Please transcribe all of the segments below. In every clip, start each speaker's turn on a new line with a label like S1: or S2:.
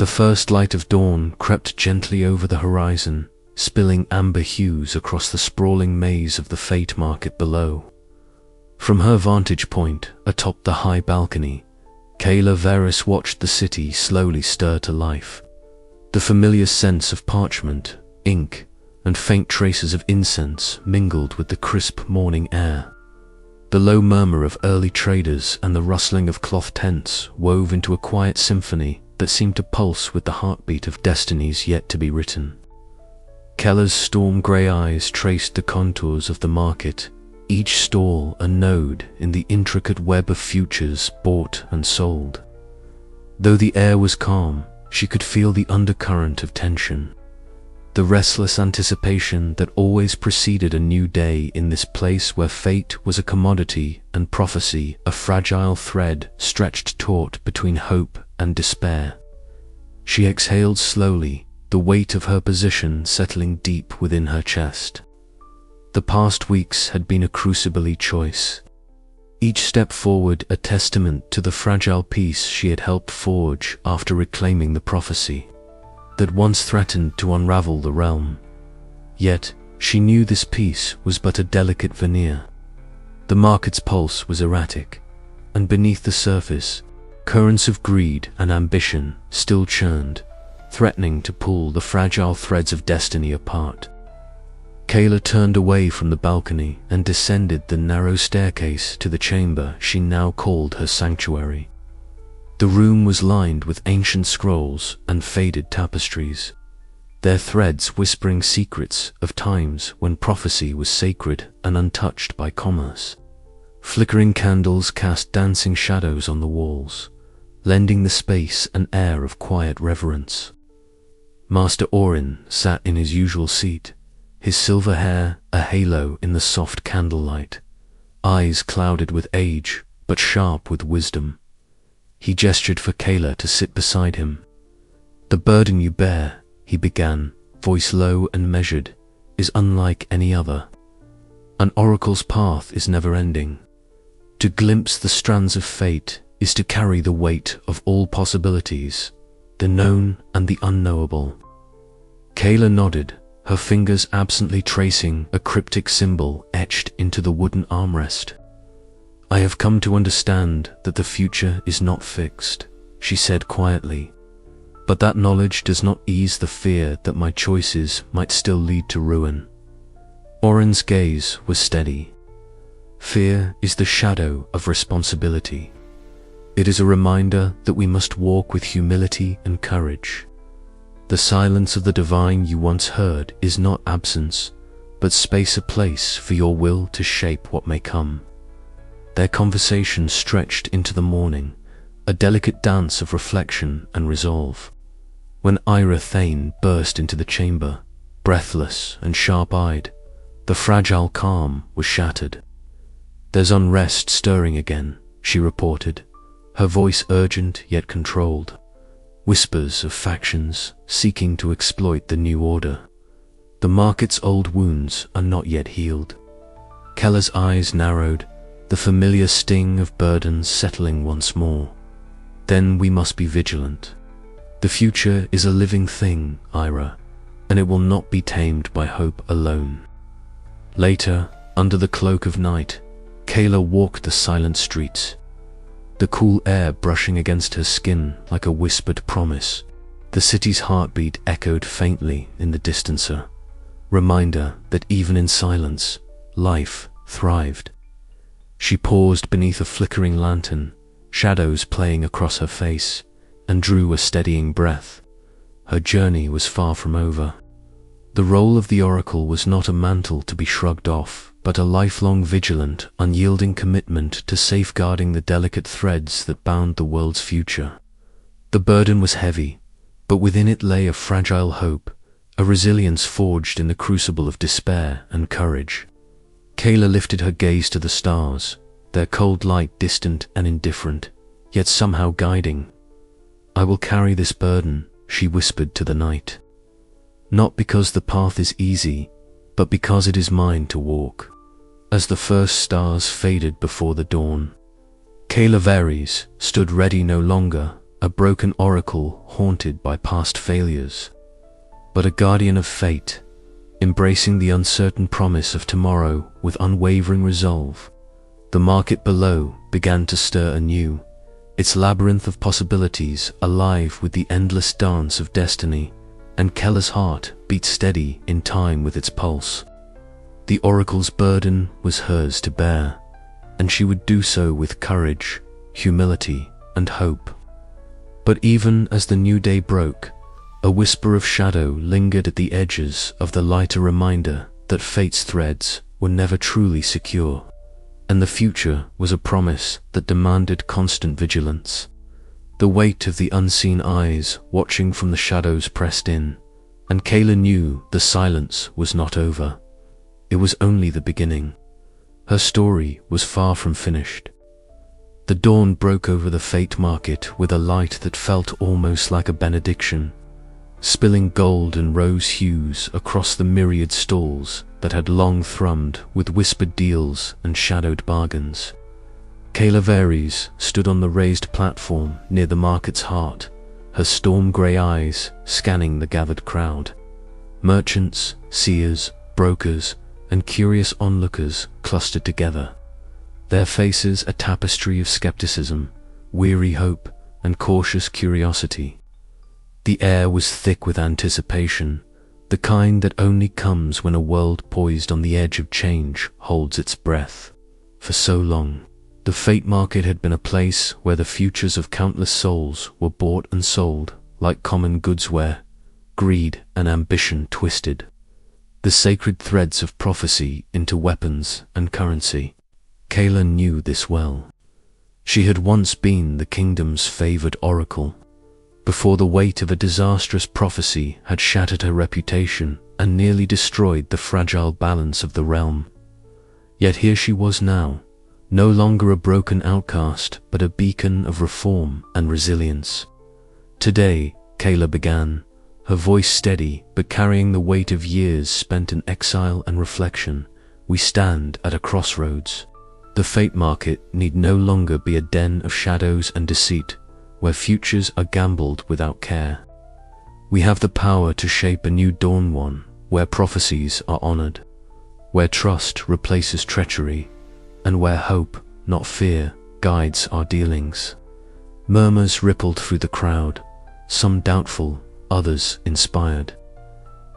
S1: The first light of dawn crept gently over the horizon, spilling amber hues across the sprawling maze of the Fate Market below. From her vantage point, atop the high balcony, Kayla Varys watched the city slowly stir to life. The familiar scents of parchment, ink, and faint traces of incense mingled with the crisp morning air. The low murmur of early traders and the rustling of cloth tents wove into a quiet symphony that seemed to pulse with the heartbeat of destinies yet to be written. Keller's storm-grey eyes traced the contours of the market, each stall a node in the intricate web of futures bought and sold. Though the air was calm, she could feel the undercurrent of tension. The restless anticipation that always preceded a new day in this place where fate was a commodity and prophecy a fragile thread stretched taut between hope and despair. She exhaled slowly, the weight of her position settling deep within her chest. The past weeks had been a crucible choice, each step forward a testament to the fragile peace she had helped forge after reclaiming the prophecy that once threatened to unravel the realm. Yet, she knew this peace was but a delicate veneer. The market's pulse was erratic, and beneath the surface, currents of greed and ambition still churned, threatening to pull the fragile threads of destiny apart. Kayla turned away from the balcony and descended the narrow staircase to the chamber she now called her sanctuary. The room was lined with ancient scrolls and faded tapestries, their threads whispering secrets of times when prophecy was sacred and untouched by commerce. Flickering candles cast dancing shadows on the walls, lending the space an air of quiet reverence. Master Orin sat in his usual seat, his silver hair a halo in the soft candlelight, eyes clouded with age but sharp with wisdom. He gestured for Kayla to sit beside him. "The burden you bear," he began, voice low and measured, "is unlike any other. An oracle's path is never-ending. To glimpse the strands of fate is to carry the weight of all possibilities, the known and the unknowable." Kayla nodded, her fingers absently tracing a cryptic symbol etched into the wooden armrest. "I have come to understand that the future is not fixed," she said quietly, "but that knowledge does not ease the fear that my choices might still lead to ruin." Orin's gaze was steady. "Fear is the shadow of responsibility. It is a reminder that we must walk with humility and courage. The silence of the divine you once heard is not absence, but space, a place for your will to shape what may come." Their conversation stretched into the morning, a delicate dance of reflection and resolve. When Ira Thane burst into the chamber, breathless and sharp-eyed, the fragile calm was shattered. "There's unrest stirring again," she reported, her voice urgent yet controlled. "Whispers of factions seeking to exploit the new order. The market's old wounds are not yet healed." Keller's eyes narrowed, the familiar sting of burdens settling once more. "Then we must be vigilant. The future is a living thing, Ira, and it will not be tamed by hope alone." Later, under the cloak of night, Kayla walked the silent streets, the cool air brushing against her skin like a whispered promise. The city's heartbeat echoed faintly in the distancer, reminder that even in silence, life thrived. She paused beneath a flickering lantern, shadows playing across her face, and drew a steadying breath. Her journey was far from over. The role of the Oracle was not a mantle to be shrugged off, but a lifelong vigilant, unyielding commitment to safeguarding the delicate threads that bound the world's future. The burden was heavy, but within it lay a fragile hope, a resilience forged in the crucible of despair and courage. Kayla lifted her gaze to the stars, their cold light distant and indifferent, yet somehow guiding. "I will carry this burden," she whispered to the night. "Not because the path is easy, but because it is mine to walk." As the first stars faded before the dawn, Kayla Varys stood ready no longer, a broken oracle haunted by past failures, but a guardian of fate, embracing the uncertain promise of tomorrow with unwavering resolve. The market below began to stir anew, its labyrinth of possibilities alive with the endless dance of destiny, and Keller's heart beat steady in time with its pulse. The oracle's burden was hers to bear, and she would do so with courage, humility, and hope. But even as the new day broke, a whisper of shadow lingered at the edges of the light, a reminder that fate's threads were never truly secure, and the future was a promise that demanded constant vigilance. The weight of the unseen eyes watching from the shadows pressed in, and Kayla knew the silence was not over. It was only the beginning. Her story was far from finished. The dawn broke over the fate market with a light that felt almost like a benediction, spilling gold and rose hues across the myriad stalls that had long thrummed with whispered deals and shadowed bargains. Kayla Veres stood on the raised platform near the market's heart, her storm-grey eyes scanning the gathered crowd. Merchants, seers, brokers, and curious onlookers clustered together, their faces a tapestry of skepticism, weary hope, and cautious curiosity. The air was thick with anticipation, the kind that only comes when a world poised on the edge of change holds its breath. For so long, the fate market had been a place where the futures of countless souls were bought and sold like common goods, where greed and ambition twisted the sacred threads of prophecy into weapons and currency. Kayla knew this well. She had once been the kingdom's favored oracle, before the weight of a disastrous prophecy had shattered her reputation and nearly destroyed the fragile balance of the realm. Yet here she was now, no longer a broken outcast, but a beacon of reform and resilience. Today, Kayla began, her voice steady but carrying the weight of years spent in exile and reflection. We stand at a crossroads. The fate market need no longer be a den of shadows and deceit, where futures are gambled without care. We have the power to shape a new dawn, one where prophecies are honored, where trust replaces treachery, and where hope, not fear, guides our dealings. Murmurs rippled through the crowd, some doubtful, others inspired.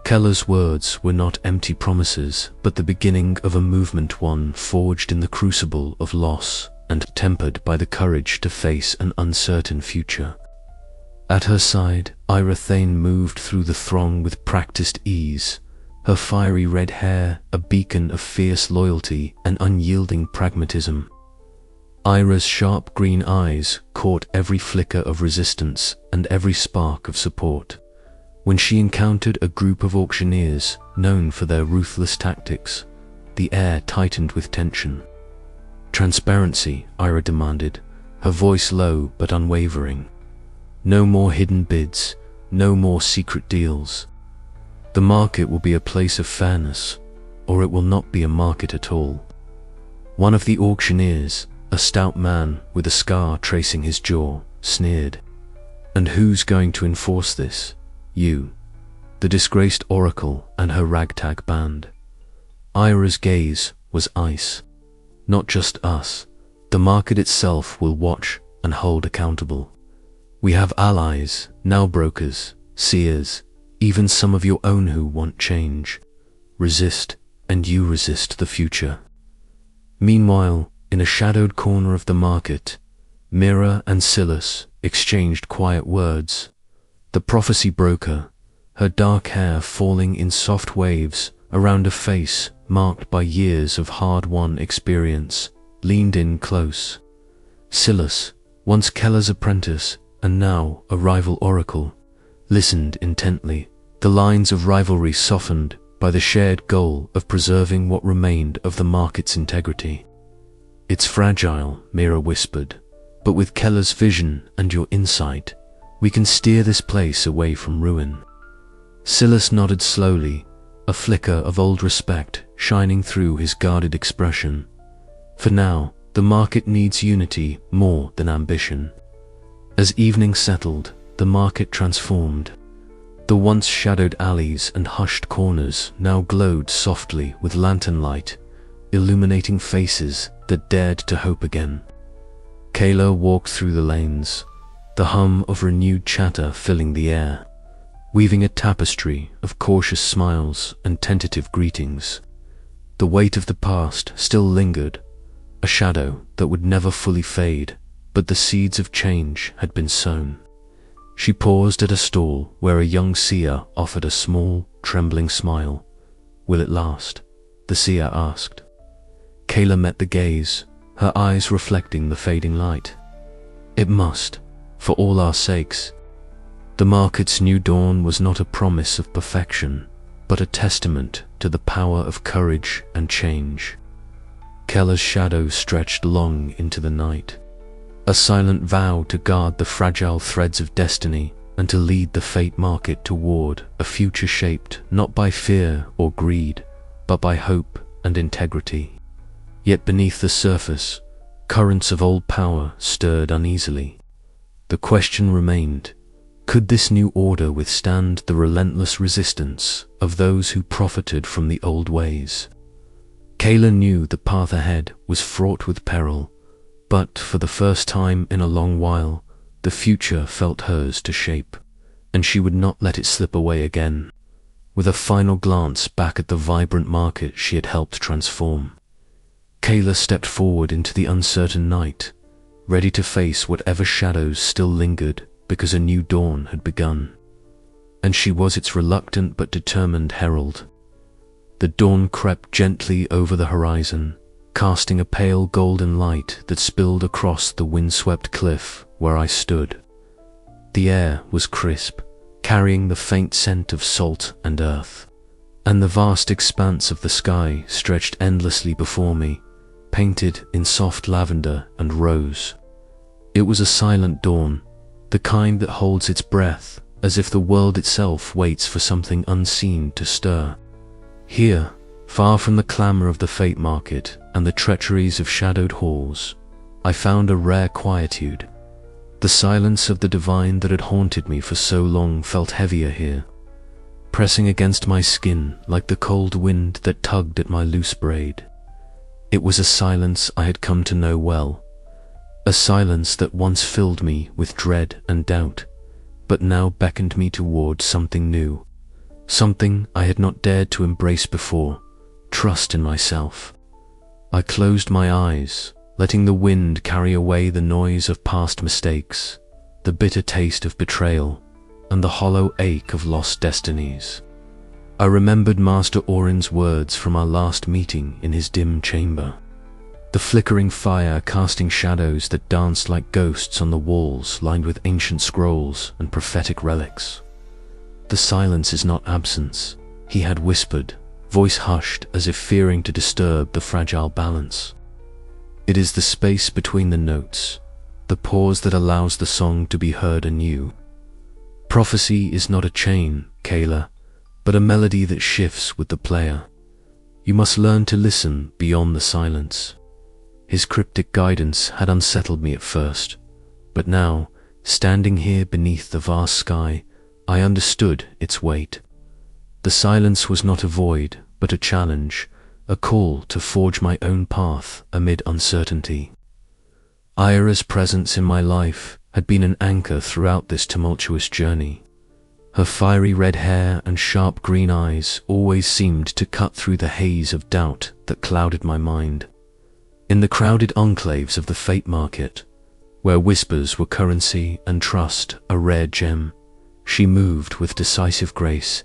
S1: Keller's words were not empty promises, but the beginning of a movement, one forged in the crucible of loss and tempered by the courage to face an uncertain future. At her side, Ira Thane moved through the throng with practiced ease, her fiery red hair a beacon of fierce loyalty and unyielding pragmatism. Ira's sharp green eyes caught every flicker of resistance and every spark of support. When she encountered a group of auctioneers known for their ruthless tactics, the air tightened with tension. Transparency, Ira demanded, her voice low but unwavering. No more hidden bids, no more secret deals. The market will be a place of fairness, or it will not be a market at all. One of the auctioneers, a stout man with a scar tracing his jaw, sneered. And who's going to enforce this? You, the disgraced oracle and her ragtag band. Ira's gaze was ice. Not just us, the market itself will watch and hold accountable. We have allies, now brokers, seers, even some of your own who want change. Resist, and you resist the future. Meanwhile, in a shadowed corner of the market, Mira and Silas exchanged quiet words. The prophecy broker, her dark hair falling in soft waves around a face marked by years of hard-won experience, leaned in close. Silas, once Keller's apprentice and now a rival oracle, listened intently, the lines of rivalry softened by the shared goal of preserving what remained of the market's integrity. It's fragile, Mira whispered, but with Keller's vision and your insight, we can steer this place away from ruin. Silas nodded slowly, a flicker of old respect shining through his guarded expression. For now, the market needs unity more than ambition. As evening settled, the market transformed. The once shadowed alleys and hushed corners now glowed softly with lantern light, illuminating faces that dared to hope again. Kayla walked through the lanes, the hum of renewed chatter filling the air, weaving a tapestry of cautious smiles and tentative greetings. The weight of the past still lingered, a shadow that would never fully fade, but the seeds of change had been sown. She paused at a stall where a young seer offered a small, trembling smile. "Will it last?" the seer asked. Kayla met the gaze, her eyes reflecting the fading light. "It must, for all our sakes." The market's new dawn was not a promise of perfection, but a testament to the power of courage and change. Kayla's shadow stretched long into the night, a silent vow to guard the fragile threads of destiny and to lead the fate market toward a future shaped not by fear or greed, but by hope and integrity. Yet beneath the surface, currents of old power stirred uneasily. The question remained, could this new order withstand the relentless resistance of those who profited from the old ways? Kayla knew the path ahead was fraught with peril, but for the first time in a long while, the future felt hers to shape, and she would not let it slip away again. With a final glance back at the vibrant market she had helped transform, Kayla stepped forward into the uncertain night, ready to face whatever shadows still lingered because a new dawn had begun. And she was its reluctant but determined herald. The dawn crept gently over the horizon, casting a pale golden light that spilled across the windswept cliff where I stood. The air was crisp, carrying the faint scent of salt and earth, and the vast expanse of the sky stretched endlessly before me, painted in soft lavender and rose. It was a silent dawn, the kind that holds its breath as if the world itself waits for something unseen to stir. Here, far from the clamor of the fate market and the treacheries of shadowed halls, I found a rare quietude. The silence of the divine that had haunted me for so long felt heavier here, pressing against my skin like the cold wind that tugged at my loose braid. It was a silence I had come to know well, a silence that once filled me with dread and doubt, but now beckoned me toward something new, something I had not dared to embrace before: trust in myself. I closed my eyes, letting the wind carry away the noise of past mistakes, the bitter taste of betrayal, and the hollow ache of lost destinies. I remembered Master Orin's words from our last meeting in his dim chamber, the flickering fire casting shadows that danced like ghosts on the walls lined with ancient scrolls and prophetic relics. "The silence is not absence," he had whispered, voice hushed as if fearing to disturb the fragile balance. "It is the space between the notes, the pause that allows the song to be heard anew. Prophecy is not a chain, Kayla, but a melody that shifts with the player. You must learn to listen beyond the silence." His cryptic guidance had unsettled me at first, but now, standing here beneath the vast sky, I understood its weight. The silence was not a void, but a challenge, a call to forge my own path amid uncertainty. Ira's presence in my life had been an anchor throughout this tumultuous journey. Her fiery red hair and sharp green eyes always seemed to cut through the haze of doubt that clouded my mind. In the crowded enclaves of the fate market, where whispers were currency and trust a rare gem, she moved with decisive grace,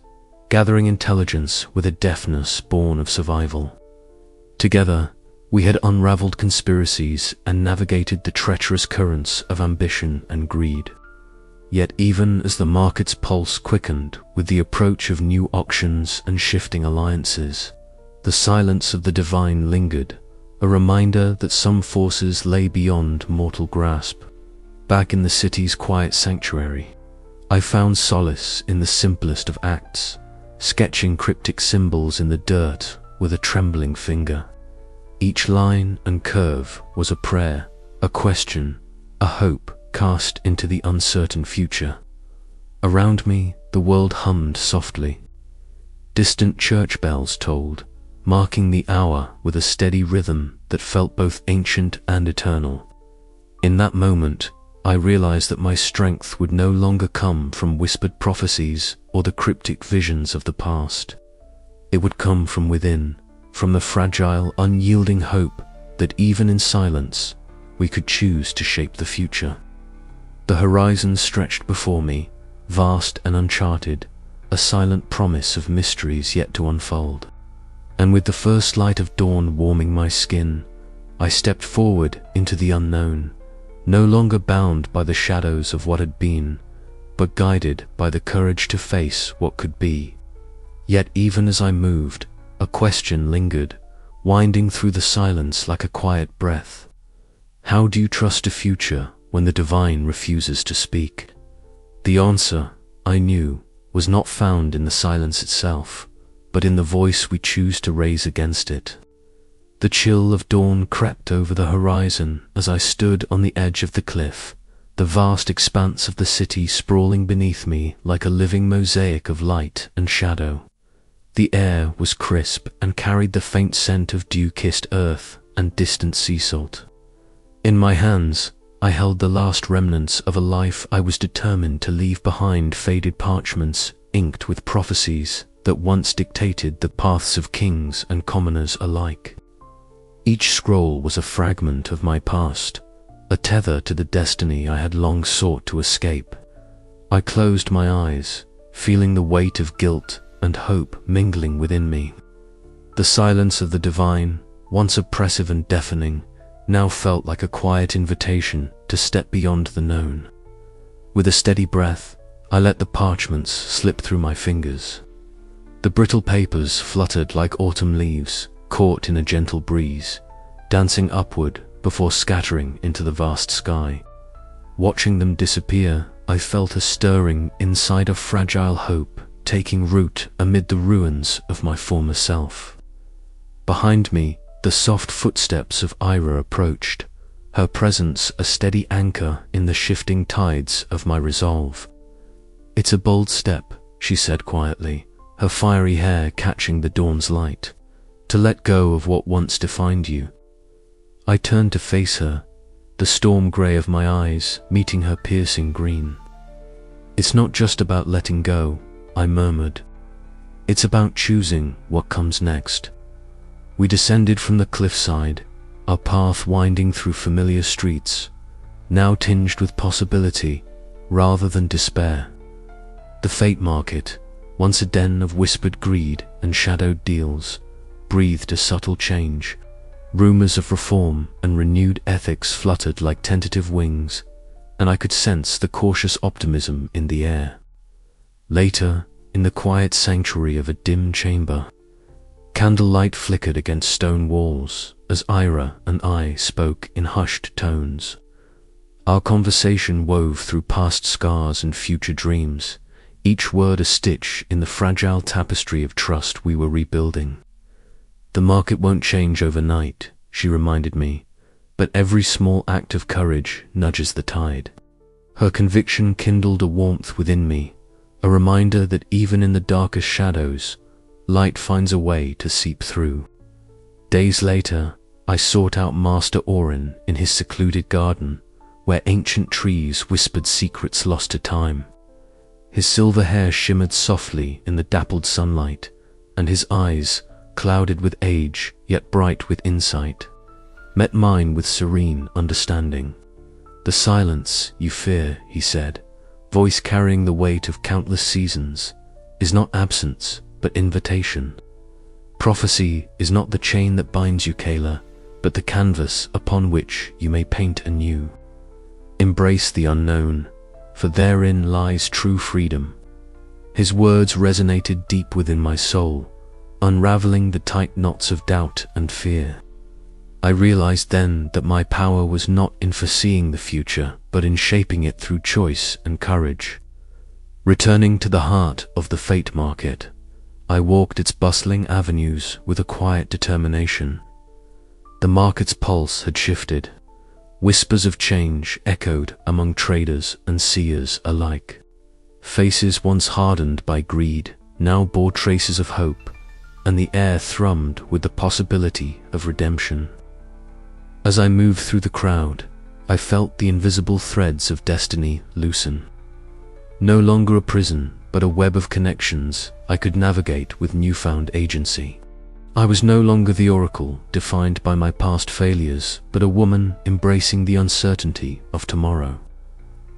S1: gathering intelligence with a deftness born of survival. Together, we had unraveled conspiracies and navigated the treacherous currents of ambition and greed. Yet even as the market's pulse quickened with the approach of new auctions and shifting alliances, the silence of the divine lingered, a reminder that some forces lay beyond mortal grasp. Back in the city's quiet sanctuary, I found solace in the simplest of acts, sketching cryptic symbols in the dirt with a trembling finger. Each line and curve was a prayer, a question, a hope cast into the uncertain future. Around me, the world hummed softly. Distant church bells tolled, marking the hour with a steady rhythm that felt both ancient and eternal. In that moment, I realized that my strength would no longer come from whispered prophecies or the cryptic visions of the past. It would come from within, from the fragile, unyielding hope that even in silence, we could choose to shape the future. The horizon stretched before me, vast and uncharted, a silent promise of mysteries yet to unfold. And with the first light of dawn warming my skin, I stepped forward into the unknown, no longer bound by the shadows of what had been, but guided by the courage to face what could be. Yet even as I moved, a question lingered, winding through the silence like a quiet breath. How do you trust a future when the divine refuses to speak? The answer, I knew, was not found in the silence itself, but in the voice we choose to raise against it. The chill of dawn crept over the horizon as I stood on the edge of the cliff, the vast expanse of the city sprawling beneath me like a living mosaic of light and shadow. The air was crisp and carried the faint scent of dew-kissed earth and distant sea salt. In my hands, I held the last remnants of a life I was determined to leave behind, faded parchments inked with prophecies that once dictated the paths of kings and commoners alike. Each scroll was a fragment of my past, a tether to the destiny I had long sought to escape. I closed my eyes, feeling the weight of guilt and hope mingling within me. The silence of the divine, once oppressive and deafening, now felt like a quiet invitation to step beyond the known. With a steady breath, I let the parchments slip through my fingers. The brittle papers fluttered like autumn leaves, caught in a gentle breeze, dancing upward before scattering into the vast sky. Watching them disappear, I felt a stirring inside of fragile hope, taking root amid the ruins of my former self. Behind me, the soft footsteps of Ira approached, her presence a steady anchor in the shifting tides of my resolve. "It's a bold step," she said quietly, her fiery hair catching the dawn's light, "to let go of what once defined you." I turned to face her, the storm grey of my eyes meeting her piercing green. "It's not just about letting go," I murmured. "It's about choosing what comes next." We descended from the cliffside, our path winding through familiar streets, now tinged with possibility rather than despair. The Fate Market, once a den of whispered greed and shadowed deals, breathed a subtle change. Rumors of reform and renewed ethics fluttered like tentative wings, and I could sense the cautious optimism in the air. Later, in the quiet sanctuary of a dim chamber, candlelight flickered against stone walls as Ira and I spoke in hushed tones. Our conversation wove through past scars and future dreams, each word a stitch in the fragile tapestry of trust we were rebuilding. "The market won't change overnight," she reminded me, "but every small act of courage nudges the tide." Her conviction kindled a warmth within me, a reminder that even in the darkest shadows, light finds a way to seep through. Days later, I sought out Master Orin in his secluded garden, where ancient trees whispered secrets lost to time. His silver hair shimmered softly in the dappled sunlight, and his eyes, clouded with age yet bright with insight, met mine with serene understanding. "The silence you fear," he said, voice carrying the weight of countless seasons, "is not absence, but invitation. Prophecy is not the chain that binds you, Kayla, but the canvas upon which you may paint anew. Embrace the unknown, for therein lies true freedom." His words resonated deep within my soul, unraveling the tight knots of doubt and fear. I realized then that my power was not in foreseeing the future, but in shaping it through choice and courage. Returning to the heart of the Fate Market, I walked its bustling avenues with a quiet determination. The market's pulse had shifted. Whispers of change echoed among traders and seers alike. Faces once hardened by greed now bore traces of hope, and the air thrummed with the possibility of redemption. As I moved through the crowd, I felt the invisible threads of destiny loosen. No longer a prison, but a web of connections I could navigate with newfound agency. I was no longer the oracle defined by my past failures, but a woman embracing the uncertainty of tomorrow.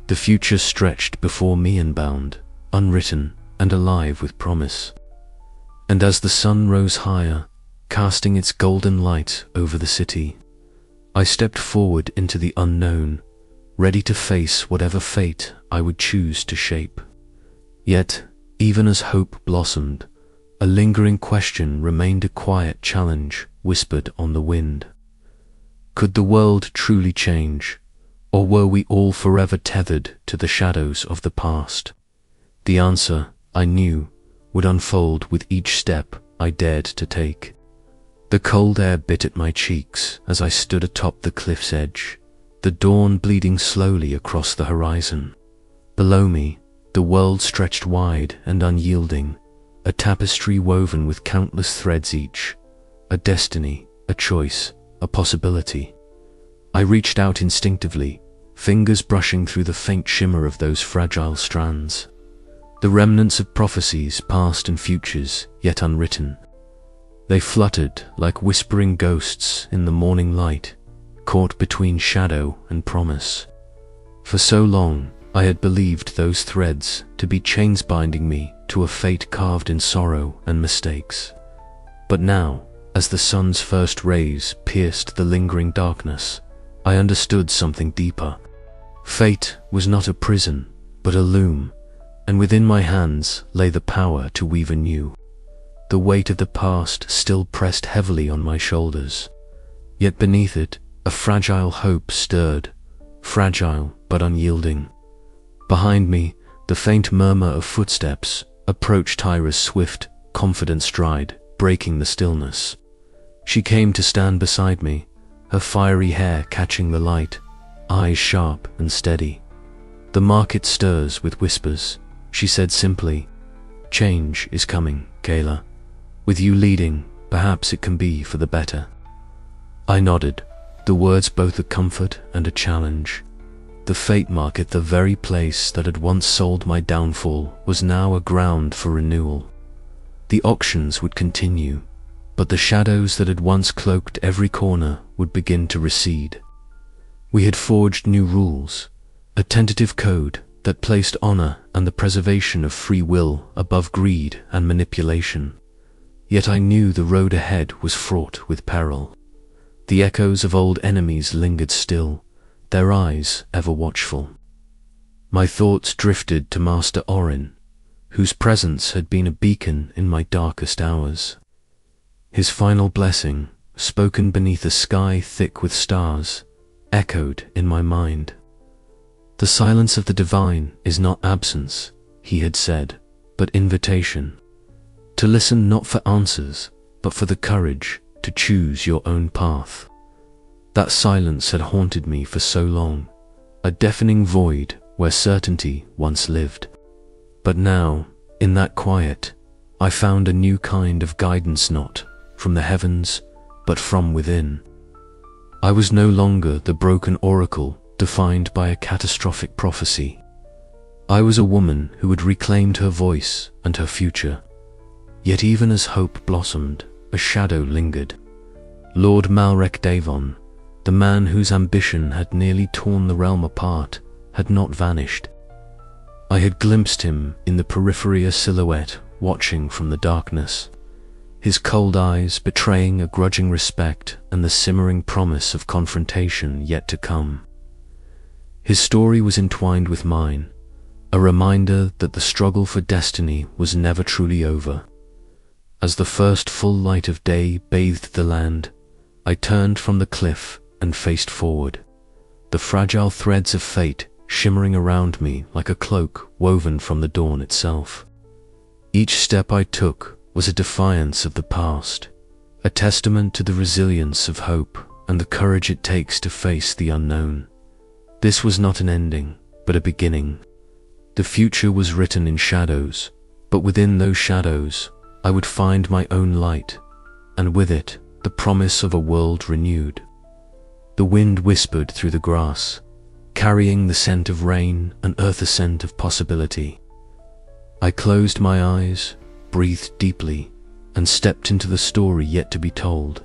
S1: The future stretched before me unbound, unwritten, and alive with promise. And as the sun rose higher, casting its golden light over the city, I stepped forward into the unknown, ready to face whatever fate I would choose to shape. Yet, even as hope blossomed, a lingering question remained, a quiet challenge whispered on the wind. Could the world truly change, or were we all forever tethered to the shadows of the past? The answer, I knew, would unfold with each step I dared to take. The cold air bit at my cheeks as I stood atop the cliff's edge, the dawn bleeding slowly across the horizon. Below me, the world stretched wide and unyielding, a tapestry woven with countless threads each, a destiny, a choice, a possibility. I reached out instinctively, fingers brushing through the faint shimmer of those fragile strands, the remnants of prophecies past and futures yet unwritten. They fluttered like whispering ghosts in the morning light, caught between shadow and promise. For so long, I had believed those threads to be chains binding me to a fate carved in sorrow and mistakes. But now, as the sun's first rays pierced the lingering darkness, I understood something deeper. Fate was not a prison, but a loom, and within my hands lay the power to weave anew. The weight of the past still pressed heavily on my shoulders, yet beneath it, a fragile hope stirred, fragile but unyielding. Behind me, the faint murmur of footsteps approached Tyra's swift, confident stride, breaking the stillness. She came to stand beside me, her fiery hair catching the light, eyes sharp and steady. "The market stirs with whispers," she said simply. "Change is coming, Kayla. With you leading, perhaps it can be for the better." I nodded, the words both a comfort and a challenge. The fate market, the very place that had once sold my downfall, was now a ground for renewal. The auctions would continue, but the shadows that had once cloaked every corner would begin to recede. We had forged new rules, a tentative code that placed honor and the preservation of free will above greed and manipulation. Yet I knew the road ahead was fraught with peril. The echoes of old enemies lingered still, their eyes ever watchful. My thoughts drifted to Master Orin, whose presence had been a beacon in my darkest hours. His final blessing, spoken beneath a sky thick with stars, echoed in my mind. "The silence of the divine is not absence," he had said, "but invitation. To listen not for answers, but for the courage to choose your own path." That silence had haunted me for so long, a deafening void where certainty once lived. But now, in that quiet, I found a new kind of guidance, not from the heavens, but from within. I was no longer the broken oracle defined by a catastrophic prophecy. I was a woman who had reclaimed her voice and her future. Yet even as hope blossomed, a shadow lingered. Lord Malrek Davon, the man whose ambition had nearly torn the realm apart, had not vanished. I had glimpsed him in the periphery, a silhouette watching from the darkness, his cold eyes betraying a grudging respect and the simmering promise of confrontation yet to come. His story was entwined with mine, a reminder that the struggle for destiny was never truly over. As the first full light of day bathed the land, I turned from the cliff and faced forward, the fragile threads of fate shimmering around me like a cloak woven from the dawn itself. Each step I took was a defiance of the past, a testament to the resilience of hope and the courage it takes to face the unknown. This was not an ending, but a beginning. The future was written in shadows, but within those shadows, I would find my own light, and with it, the promise of a world renewed. The wind whispered through the grass, carrying the scent of rain and earth, a scent of possibility. I closed my eyes, breathed deeply, and stepped into the story yet to be told.